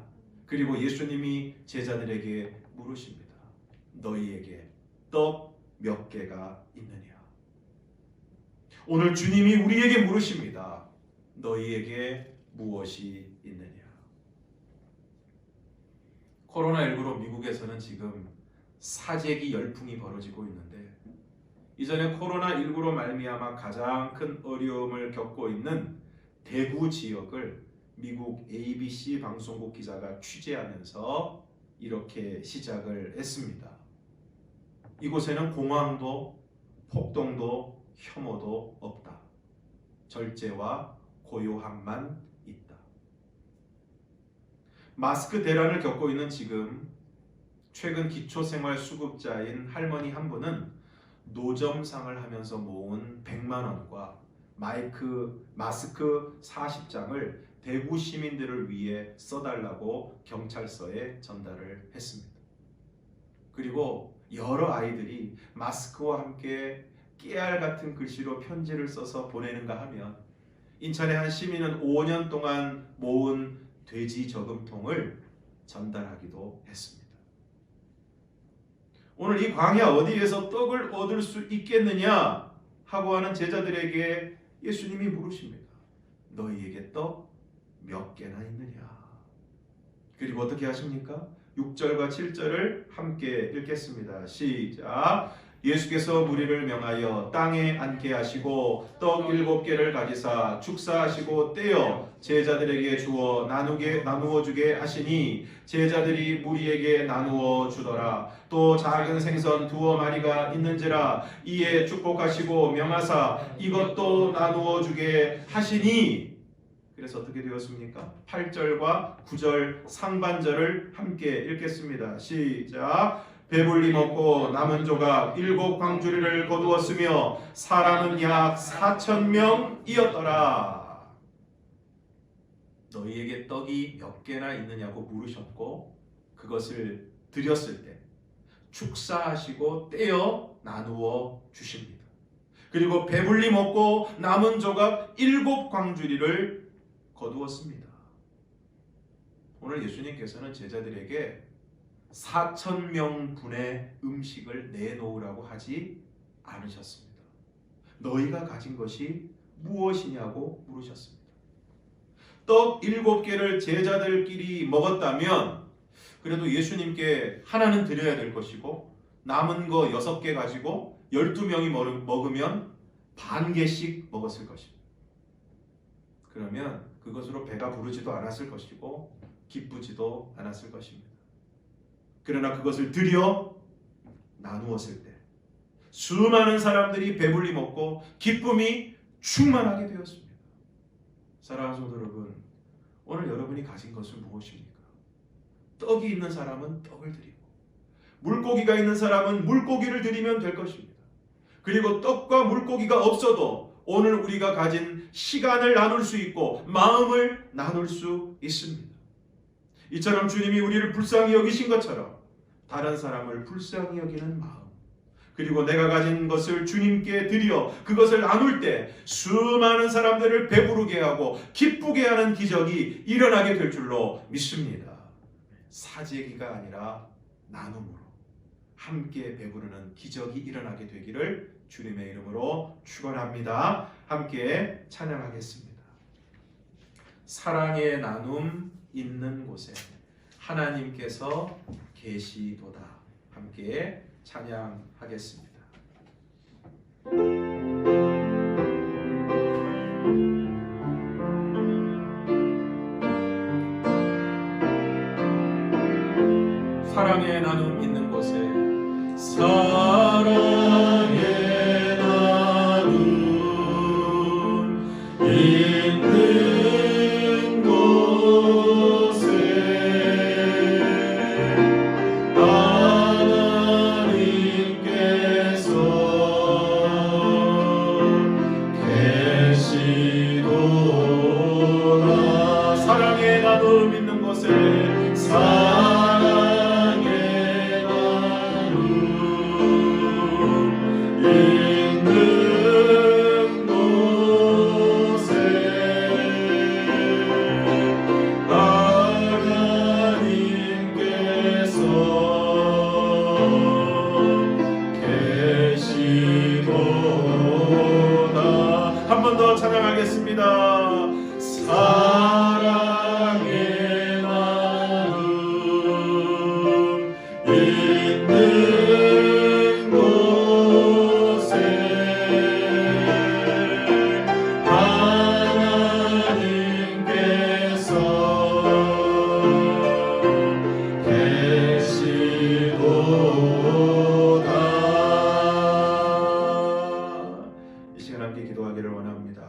F: 그리고 예수님이 제자들에게 물으십니다. 너희에게 떡 몇 개가 있느냐? 오늘 주님이 우리에게 물으십니다. 너희에게 무엇이 있느냐? 코로나19로 미국에서는 지금 사재기 열풍이 벌어지고 있는데, 이전에 코로나19로 말미암아 가장 큰 어려움을 겪고 있는 대구 지역을 미국 ABC 방송국 기자가 취재하면서 이렇게 시작을 했습니다. 이곳에는 공황도, 폭동도, 혐오도 없다. 절제와 고요함만 있다. 마스크 대란을 겪고 있는 지금 최근 기초생활수급자인 할머니 한 분은 노점상을 하면서 모은 100만 원과 마스크 40장을 대구 시민들을 위해 써달라고 경찰서에 전달을 했습니다. 그리고 여러 아이들이 마스크와 함께 깨알 같은 글씨로 편지를 써서 보내는가 하면 인천의 한 시민은 5년 동안 모은 돼지 저금통을 전달하기도 했습니다. 오늘 이 광야 어디에서 떡을 얻을 수 있겠느냐 하고 하는 제자들에게 예수님이 물으십니다. 너희에게 떡 몇 개나 있느냐? 그리고 어떻게 하십니까? 6절과 7절을 함께 읽겠습니다. 시작. 예수께서 무리를 명하여 땅에 앉게 하시고 떡 7개를 가지사 축사하시고 떼어 제자들에게 주어 나누어 주게 하시니 제자들이 무리에게 나누어 주더라. 또 작은 생선 2마리가 있는지라. 이에 축복하시고 명하사 이것도 나누어 주게 하시니. 그래서 어떻게 되었습니까? 8절과 9절 상반절을 함께 읽겠습니다. 시작. 배불리 먹고 남은 조각 7광주리를 거두었으며 사람은 약 4,000명이었더라. 너희에게 떡이 몇 개나 있느냐고 물으셨고, 그것을 드렸을 때 축사하시고 떼어 나누어 주십니다. 그리고 배불리 먹고 남은 조각 7광주리를 거두었습니다. 오늘 예수님께서는 제자들에게 4,000명분의 음식을 내놓으라고 하지 않으셨습니다. 너희가 가진 것이 무엇이냐고 물으셨습니다. 떡 7개를 제자들끼리 먹었다면 그래도 예수님께 하나는 드려야 될 것이고, 남은 거 6개 가지고 12명이 먹으면 반 개씩 먹었을 것입니다. 그러면 그것으로 배가 부르지도 않았을 것이고 기쁘지도 않았을 것입니다. 그러나 그것을 드려 나누었을 때 수많은 사람들이 배불리 먹고 기쁨이 충만하게 되었습니다. 사랑하는 성도 여러분, 오늘 여러분이 가진 것은 무엇입니까? 떡이 있는 사람은 떡을 드리고, 물고기가 있는 사람은 물고기를 드리면 될 것입니다. 그리고 떡과 물고기가 없어도 오늘 우리가 가진 시간을 나눌 수 있고 마음을 나눌 수 있습니다. 이처럼 주님이 우리를 불쌍히 여기신 것처럼 다른 사람을 불쌍히 여기는 마음, 그리고 내가 가진 것을 주님께 드려 그것을 나눌 때 수많은 사람들을 배부르게 하고 기쁘게 하는 기적이 일어나게 될 줄로 믿습니다. 사재기가 아니라 나눔으로 함께 배부르는 기적이 일어나게 되기를 주님의 이름으로 축원합니다. 함께 찬양하겠습니다. 사랑의 나눔 있는 곳에 하나님께서 계시도다. 함께 찬양하겠습니다. 사랑의 나눔 있는 곳에
B: 사랑의 나눔 있는 곳에 하나님께서 계시도다.
F: 사랑의 나눔 있는 곳에
B: 사랑의 나눔 있는 곳에 하나님께서 계시도다.
F: 한 번 더 찬양하겠습니다.
B: 사랑의 나눔 있는 곳에 하나님께서 계시도다.
F: 이 시간 함께 기도하기를 원합니다.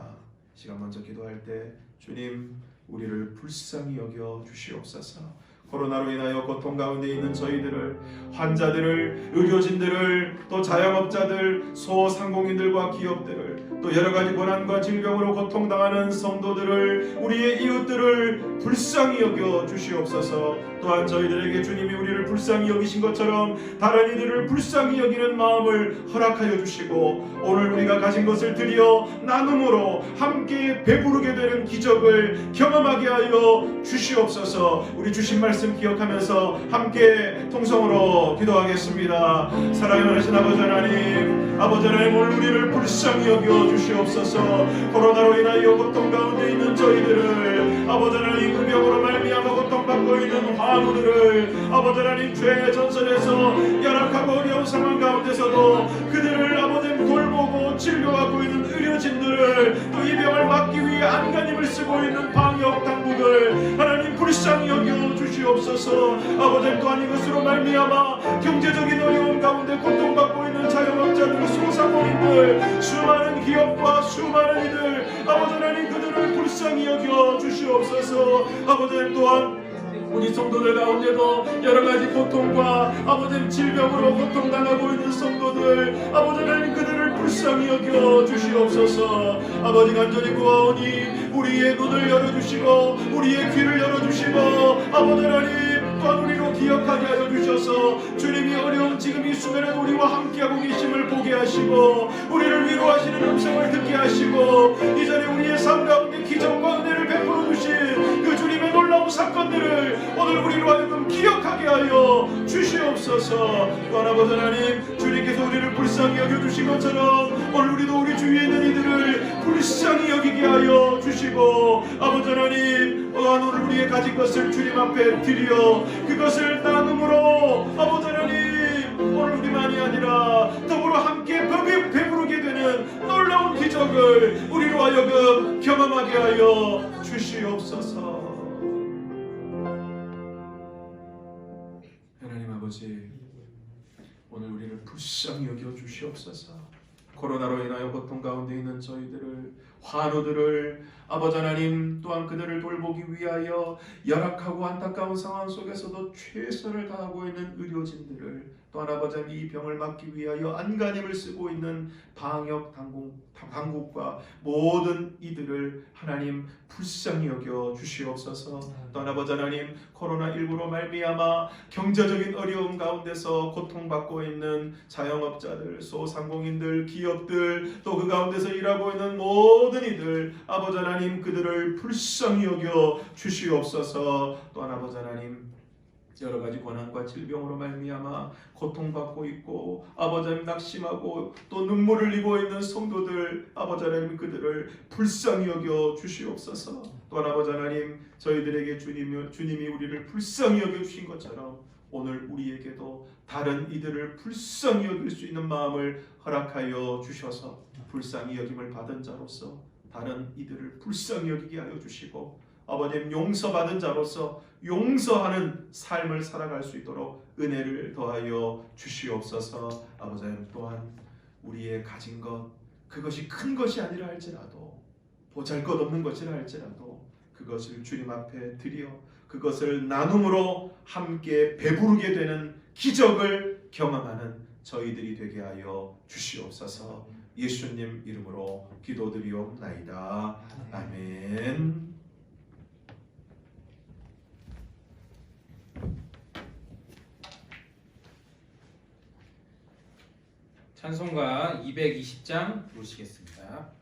F: 이 시간 먼저 기도할 때 주님 우리를 불쌍히 여겨 주시옵소서. 코로나로 인하여 고통 가운데 있는 저희들을, 환자들을, 의료진들을, 또 자영업자들, 소상공인들과 기업들을, 또 여러 가지 고난과 질병으로 고통당하는 성도들을, 우리의 이웃들을 불쌍히 여겨 주시옵소서. 또한 저희들에게 주님이 우리를 불쌍히 여기신 것처럼 다른 이들을 불쌍히 여기는 마음을 허락하여 주시고, 오늘 우리가 가진 것을 드려 나눔으로 함께 배부르게 되는 기적을 경험하게 하여 주시옵소서. 우리 주신 말씀 기억하면서 함께 통성으로 기도하겠습니다. 사랑의 많으신 아버지 하나님, 아버지 하나님 오늘 우리를 불쌍히 여겨 주시옵소서. 코로나로 인하여 고통 가운데 있는 저희들을, 아버지 하나님 그 병으로 말미암아 고통받고 있는 환우들을, 아버지 하나님 죄의 전선에서 열악하고 어려운 상황 가운데서도 그들을 아버지 돌보고 진료하고 있는 의료진들을, 또 이 병을 막기 위해 안간힘을 쓰고 있는 방역 당국을 하나님 불쌍히 여겨 주시옵소서. 아버지 또한 이것으로 말미암아 경제적인 어려움 가운데 고통받고 있는 자영업자들, 소상공인들, 수많은 기업과 수많은 이들, 아버지 하나님 그들을 불쌍히 여겨 주시옵소서. 아버지 또한 우리 성도들 가운데도 여러가지 고통과 아버지 질병으로 고통당하고 있는 성도들, 아버지 하나님 그들을 불쌍히 여겨 주시옵소서. 아버지 간절히 구하오니 우리의 눈을 열어주시고 우리의 귀를 열어주시고, 아버지 하나님 또한 우리로 기억하게 하여 주셔서 주님이 어려운 지금 이 순간에도 우리와 함께하고 계심을 보게 하시고, 우리를 위로하시는 음성을 듣게 하시고, 이전에 우리의 삶 가운데 기적과 은혜를 베풀어 주신 그 주님의 놀라운 사건들을 오늘 우리로 하여금 기억하게 하여 주시옵소서. 또한 아버지 하나님 주님께서 우리를 불쌍히 여겨주신 것처럼 오늘 우리도 우리 주위에 있는 이들을 불쌍히 여기게 하여 주시고, 아버지 하나님 또한 오늘 우리의 가진 것을 주님 앞에 드려 그것을 나눔으로, 아버지 하나님 오늘 우리만이 아니라 더불어 함께 배부르게 되는 놀라운 기적을 우리로 하여금 경험하게 하여 주시옵소서. 하나님 아버지 오늘 우리를 불쌍히 여겨 주시옵소서. 코로나로 인하여 고통 가운데 있는 저희들을, 환우들을, 아버지 하나님 또한 그들을 돌보기 위하여 열악하고 안타까운 상황 속에서도 최선을 다하고 있는 의료진들을, 또한 아버지 하나님 이 병을 막기 위하여 안간힘을 쓰고 있는 방역 당국과 모든 이들을 하나님 불쌍히 여겨 주시옵소서. 또한 아버지 하나님 코로나19로 말미암아 경제적인 어려움 가운데서 고통받고 있는 자영업자들, 소상공인들, 기업들, 또 그 가운데서 일하고 있는 모든 이들, 아버지 하나님 그들을 불쌍히 여겨 주시옵소서. 또한 아버지 하나님 여러 가지 고난과 질병으로 말미암아 고통받고 있고 아버지 하나님 낙심하고 또 눈물을 흘리고 있는 성도들 아버지 하나님 그들을 불쌍히 여겨 주시옵소서. 또한 아버지 하나님 저희들에게 주님이 우리를 불쌍히 여겨 주신 것처럼 오늘 우리에게도 다른 이들을 불쌍히 여길 수 있는 마음을 허락하여 주셔서 불쌍히 여김을 받은 자로서 다른 이들을 불쌍히 여기게 하여 주시고 아버님 용서받은 자로서 용서하는 삶을 살아갈 수 있도록 은혜를 더하여 주시옵소서. 아버지 하나님 또한 우리의 가진 것 그것이 큰 것이 아니라 할지라도 보잘것없는 것이라 할지라도 그것을 주님 앞에 드려 그것을 나눔으로 함께 배부르게 되는 기적을 경험하는 저희들이 되게 하여 주시옵소서. 예수님 이름으로 기도드리옵나이다. 아멘.
C: 찬송가 220장 부르시겠습니다.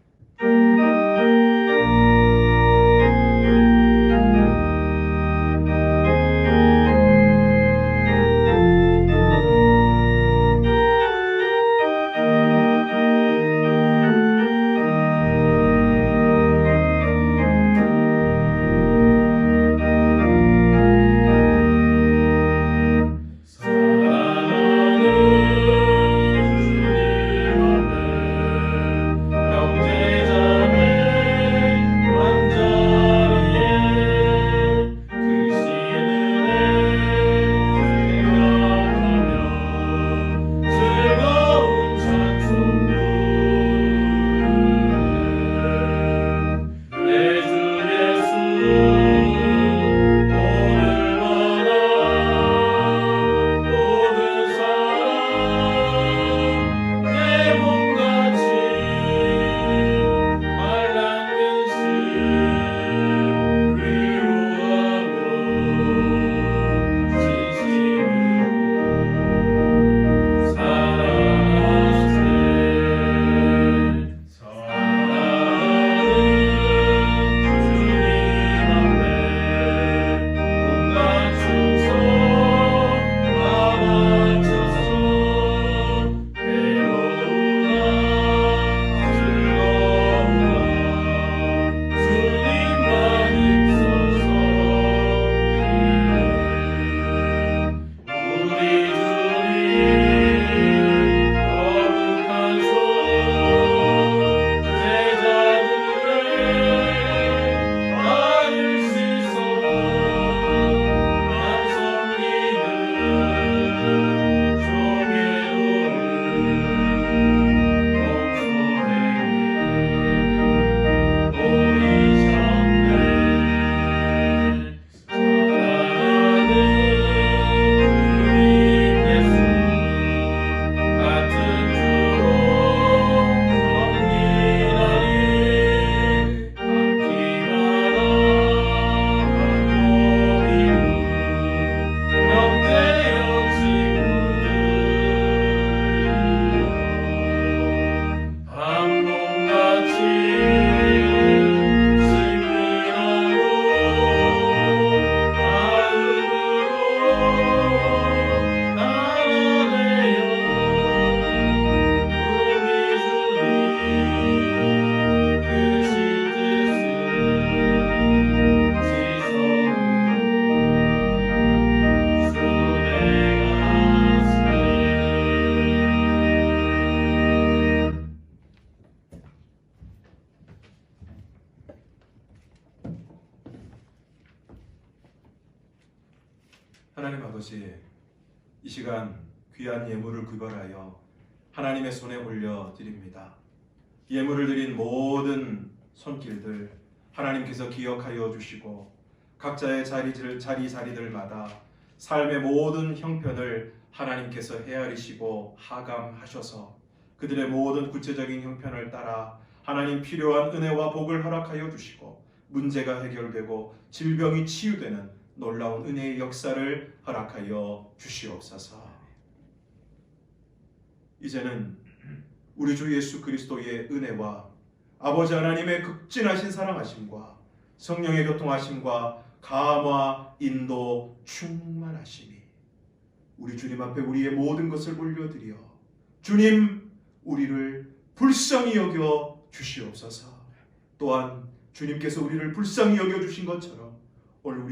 F: 하나님 아버지, 이 시간 귀한 예물을 구별하여 하나님의 손에 올려드립니다. 예물을 드린 모든 손길들 하나님께서 기억하여 주시고 각자의 자리들마다 삶의 모든 형편을 하나님께서 헤아리시고 하감하셔서 그들의 모든 구체적인 형편을 따라 하나님 필요한 은혜와 복을 허락하여 주시고 문제가 해결되고 질병이 치유되는 놀라운 은혜의 역사를 허락하여 주시옵소서. 이제는 우리 주 예수 그리스도의 은혜와 아버지 하나님의 극진하신 사랑하심과 성령의 교통하심과 감화, 인도, 충만하심이 우리 주님 앞에 우리의 모든 것을 올려드려 주님 우리를 불쌍히 여겨 주시옵소서. 또한 주님께서 우리를 불쌍히 여겨 주신 것처럼 오늘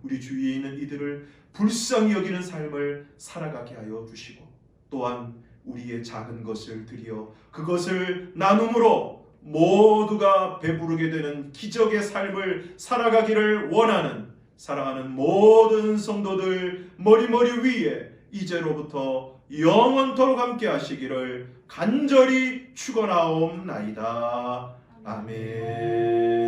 F: 우리 주위에 있는 이들을 불쌍히 여기는 삶을 살아가게 하여 주시고 또한 우리의 작은 것을 드려 그것을 나눔으로 모두가 배부르게 되는 기적의 삶을 살아가기를 원하는 사랑하는 모든 성도들 머리머리 위에 이제로부터 영원토록 함께 하시기를 간절히 축원하옵나이다. 아멘.